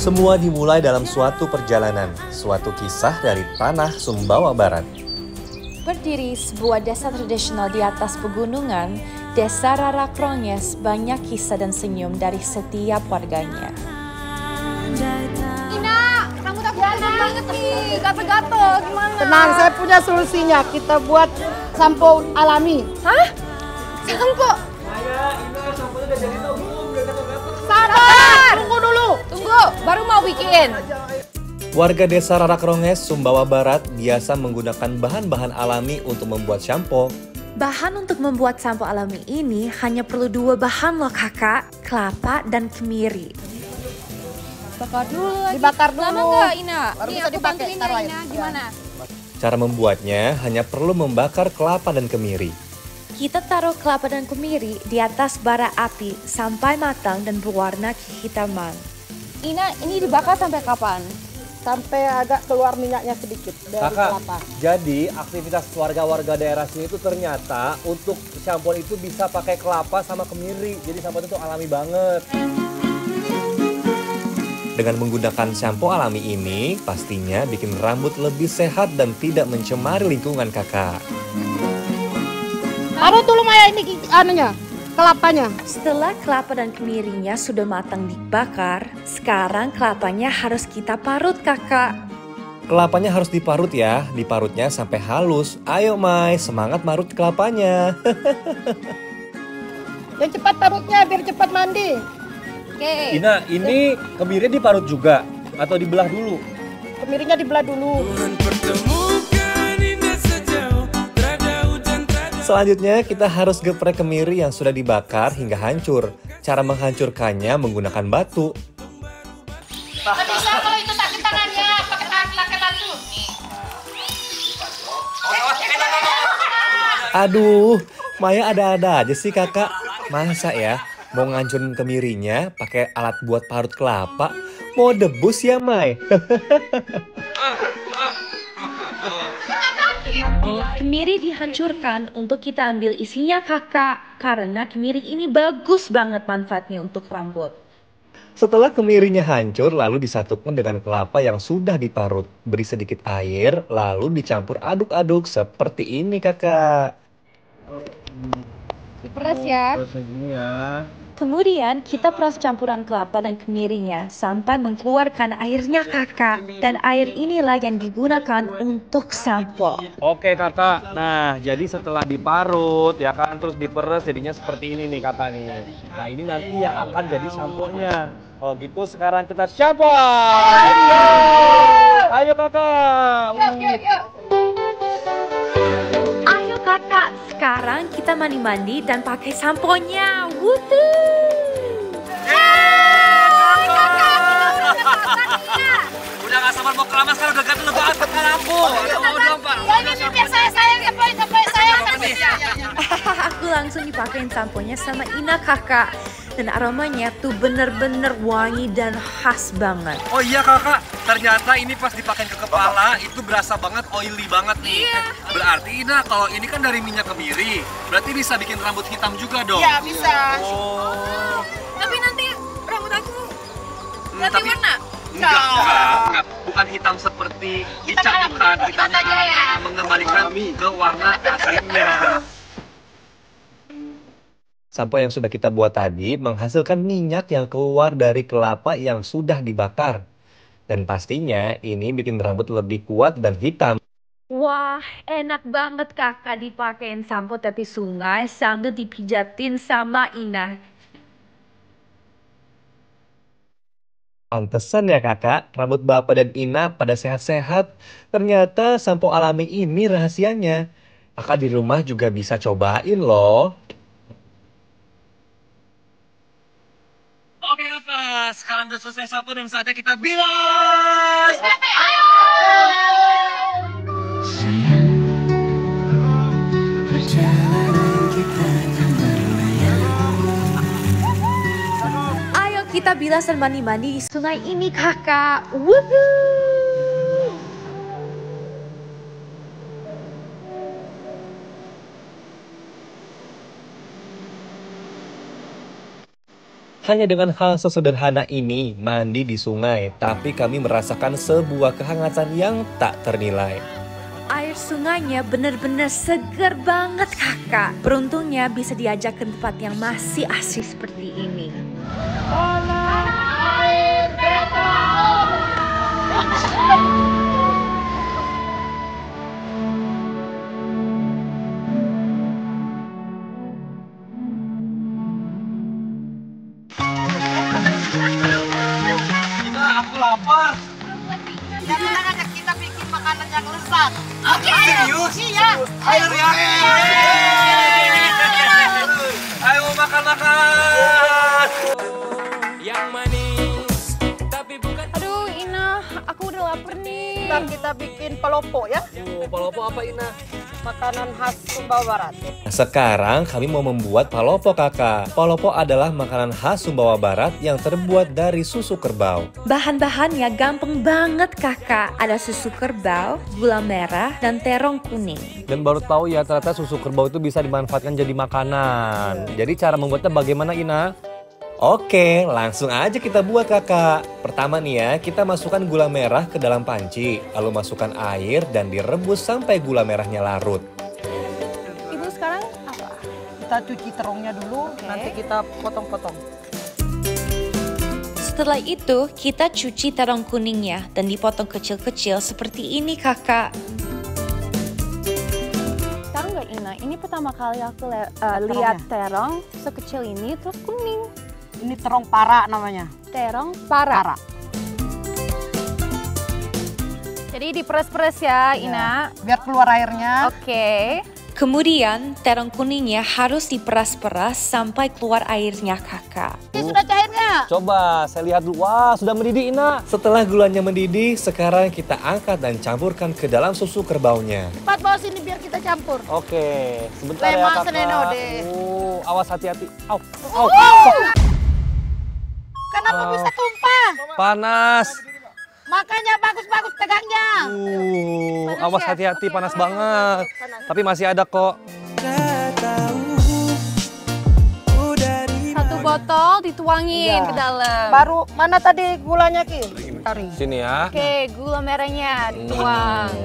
Semua dimulai dalam suatu perjalanan, suatu kisah dari tanah Sumbawa Barat. Berdiri sebuah desa tradisional di atas pegunungan, Desa Rarakronges banyak kisah dan senyum dari setiap warganya. Ina, rambut aku banget nih, gatel-gatel, gimana? Tenang, saya punya solusinya. Kita buat sampo alami. Hah? Sampo? Samponya udah jadi tuh, Sabar! Tunggu dulu. Tunggu, baru mau bikin. Warga desa Rarakronges, Sumbawa Barat biasa menggunakan bahan-bahan alami untuk membuat sampo. Bahan untuk membuat sampo alami ini hanya perlu 2 bahan loh kakak, kelapa dan kemiri. Bakar dulu lagi. Dibakar dulu. Lama nggak, Ina? Baru Nih bisa aku dipakai, bantuin ya, taruh air. Ina. Gimana? Cara membuatnya hanya perlu membakar kelapa dan kemiri. Kita taruh kelapa dan kemiri di atas bara api sampai matang dan berwarna kehitaman. Ina, ini dibakar sampai kapan? Sampai agak keluar minyaknya sedikit dari Kakak, kelapa. jadi aktivitas warga-warga daerah sini itu ternyata untuk shampoo itu bisa pakai kelapa sama kemiri. Jadi shampoo itu alami banget. Dengan menggunakan sampo alami ini, pastinya bikin rambut lebih sehat dan tidak mencemari lingkungan kakak. Taruh dulu Maya ini anunya, kelapanya. Setelah kelapa dan kemirinya sudah matang dibakar, sekarang kelapanya harus kita parut kakak. Kelapanya harus diparut ya, diparutnya sampai halus. Ayo Mai, semangat marut kelapanya. Yang cepat parutnya biar cepat mandi. Oke. Ina, ini kemiri diparut juga atau dibelah dulu? Kemirinya dibelah dulu. Selanjutnya kita harus geprek kemiri yang sudah dibakar hingga hancur. Cara menghancurkannya menggunakan batu. Bisa kalau itu sakit tangannya, pakai batu. Aduh, Maya ada-ada aja sih kakak. Masa ya, mau ngancurin kemirinya pakai alat buat parut kelapa? Mau debus ya Mai? Kemiri dihancurkan untuk kita ambil isinya kakak, karena kemiri ini bagus banget manfaatnya untuk rambut. Setelah kemirinya hancur, lalu disatukan dengan kelapa yang sudah diparut. Beri sedikit air, lalu dicampur aduk-aduk seperti ini kakak. Diperas ya. Terus ini ya. Kemudian kita peras campuran kelapa dan kemirinya sampai mengeluarkan airnya kakak. Dan air inilah yang digunakan untuk sampo. Oke kakak, nah jadi setelah diparut ya kan, terus diperes jadinya seperti ini nih kakak nih. Nah ini nanti yang akan jadi samponya. Oh gitu, sekarang kita shampoo. Ayo kakak. Ayo kakak, sekarang kita mandi-mandi dan pakai samponya. Wuhuu! Udah gak sabar mau keramas kan, udah gatel banget pakai lampu. Mau dong pak. Ya ini biar saya sampai saya. Aku langsung dipakein samponya sama Ina kakak. Dan aromanya tuh bener-bener wangi dan khas banget. Oh iya kakak, ternyata ini pas dipakai ke kepala itu berasa banget oily banget nih. Berarti Ina, kalau ini kan dari minyak kemiri, berarti bisa bikin rambut hitam juga dong? Iya bisa. Oh. Tapi nanti rambut aku ganti warna. Enggak. Bukan hitam seperti dicat, bukan. Hitam aja ya. mengembalikan ke warna aslinya. Sampo yang sudah kita buat tadi menghasilkan minyak yang keluar dari kelapa yang sudah dibakar. Dan pastinya ini bikin rambut lebih kuat dan hitam. Wah, enak banget kakak dipakein sampo tepi sungai sambil dipijatin sama Ina. Pantesan ya kakak, rambut bapak dan Ina pada sehat-sehat. Ternyata sampo alami ini rahasianya. Kakak di rumah juga bisa cobain loh. Oke kakak, sekarang udah selesai sampo dan saatnya kita bilas. Ayo kita bilas dan mandi-mandi di sungai ini kakak. Woohoo! Hanya dengan hal sesederhana ini, mandi di sungai, tapi kami merasakan sebuah kehangatan yang tak ternilai. Air sungainya benar-benar segar banget kakak. Beruntungnya bisa diajak ke tempat yang masih asri seperti ini. Aku lapar. Jangan ngajak kita bikin makanan yang lezat. Serius? Iya. Ayo ya. Ayo makan-makan. Yang manis tapi bukan. Aduh, Ina, aku udah lapar nih. Ntar kita bikin palopo ya. Palopo apa Ina? Makanan khas Sumbawa Barat. Sekarang kami mau membuat palopo kakak. Palopo adalah makanan khas Sumbawa Barat yang terbuat dari susu kerbau. Bahan-bahannya gampang banget kakak. Ada susu kerbau, gula merah, dan terong kuning. Dan baru tahu ya ternyata susu kerbau itu bisa dimanfaatkan jadi makanan. Jadi cara membuatnya bagaimana Ina? Oke, langsung aja kita buat kakak. Pertama nih ya, kita masukkan gula merah ke dalam panci. Lalu masukkan air dan direbus sampai gula merahnya larut. Ibu sekarang apa? Kita cuci terongnya dulu, nanti kita potong-potong. Setelah itu, kita cuci terong kuningnya dan dipotong kecil-kecil seperti ini kakak. Tahu nggak Ina, ini pertama kali aku lihat terong sekecil ini terus kuning. Ini terong para namanya. Terong para. Jadi diperes-peres ya, Ina. Biar keluar airnya. Oke. Kemudian, terong kuningnya harus diperas-peras sampai keluar airnya kakak. Ini sudah cair nggak? Coba saya lihat dulu. Wah, sudah mendidih Ina. Setelah gulanya mendidih, sekarang kita angkat dan campurkan ke dalam susu kerbaunya. Cepat bawa sini biar kita campur. Oke, sebentar ya Lema kakak. seneno deh. Awas hati-hati. Au, au. Kenapa bisa tumpah? Panas. Makanya bagus-bagus tegangnya. Awas hati-hati, panas banget. Tapi masih ada kok. Satu botol dituangin Iya. ke dalam. Baru mana tadi gulanya Ki? Tarik. Sini ya. Oke, gula merahnya dituang.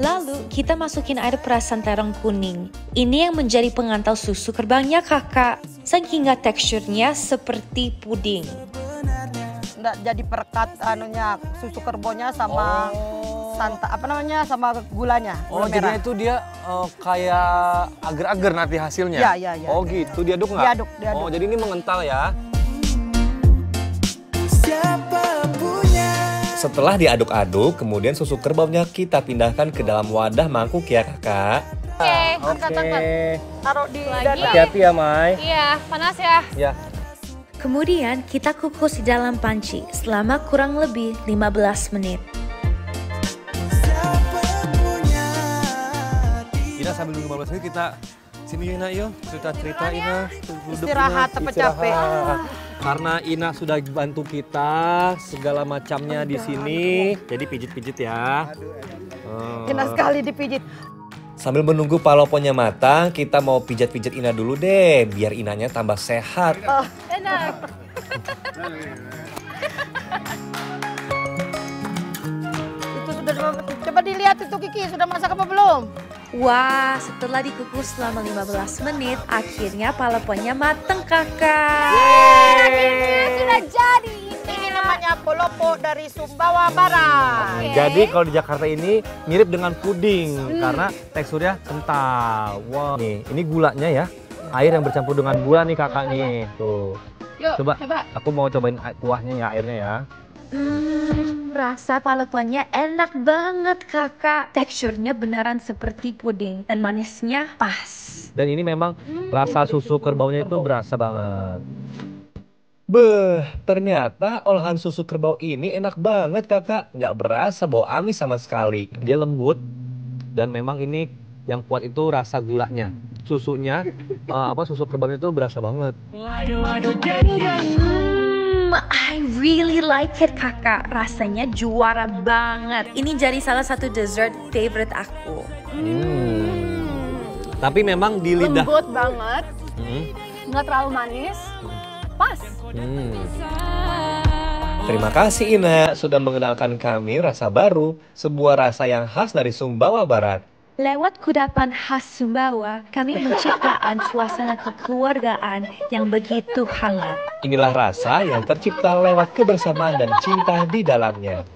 Lalu, kita masukin air perasan terong kuning. Ini yang menjadi pengantar susu kerbaunya kakak. Sehingga teksturnya seperti puding. Nggak jadi perekat anunya susu kerbonya sama sama gulanya. Oh, gula jadinya merah. itu dia kayak agar-agar nanti hasilnya? Iya. Oh gitu, diaduk nggak? Diaduk. Oh, jadi ini mengental ya? Setelah diaduk-aduk, kemudian susu kerbaunya kita pindahkan ke dalam wadah mangkuk ya kakak. Oke. Angkat. Taruh di Lagi. dada. Hati-hati ya, Mai. Iya, panas ya. Ya. Kemudian, kita kukus di dalam panci selama kurang lebih 15 menit. Ina sambil nunggu 15 menit kita sini Ina yuk, cerita-cerita Ina. Duduk, Istirahat, Ina, tapi capek. Karena Ina sudah bantu kita segala macamnya di sini. Jadi pijit-pijit ya. Enak sekali dipijit. Sambil menunggu paloponya matang, kita mau pijat-pijat Ina dulu deh, biar Inanya tambah sehat. Enak. Itu sudah coba dilihat itu Kiki sudah masak apa belum? Wah, setelah dikukus selama 15 menit, akhirnya palaponya mateng kakak. Sudah jadi. Ini namanya polopo dari Sumbawa Barat. Oke. Jadi kalau di Jakarta ini mirip dengan puding karena teksturnya kental. Wow. Nih, ini gulanya ya. Air yang bercampur dengan gula nih kakak nih. Tuh. Yuk, Coba. coba. Aku mau cobain kuahnya ya, airnya ya. Rasa palaponya enak banget kakak. Teksturnya beneran seperti puding dan manisnya pas. Dan ini memang rasa susu kerbaunya itu berasa banget. Beh, ternyata olahan susu kerbau ini enak banget kakak. Nggak berasa bau amis sama sekali. Dia lembut dan memang ini yang kuat itu rasa gulanya. Susunya, susu kerbaunya itu berasa banget. I really like it kakak. Rasanya juara banget. Ini jadi salah satu dessert favorite aku. Tapi memang di lidah. Lembut banget. nggak terlalu manis, pas. Terima kasih Ina sudah mengenalkan kami rasa baru, sebuah rasa yang khas dari Sumbawa Barat. Lewat kudapan khas Sumbawa, kami menciptakan suasana kekeluargaan yang begitu hangat. Inilah rasa yang tercipta lewat kebersamaan dan cinta di dalamnya.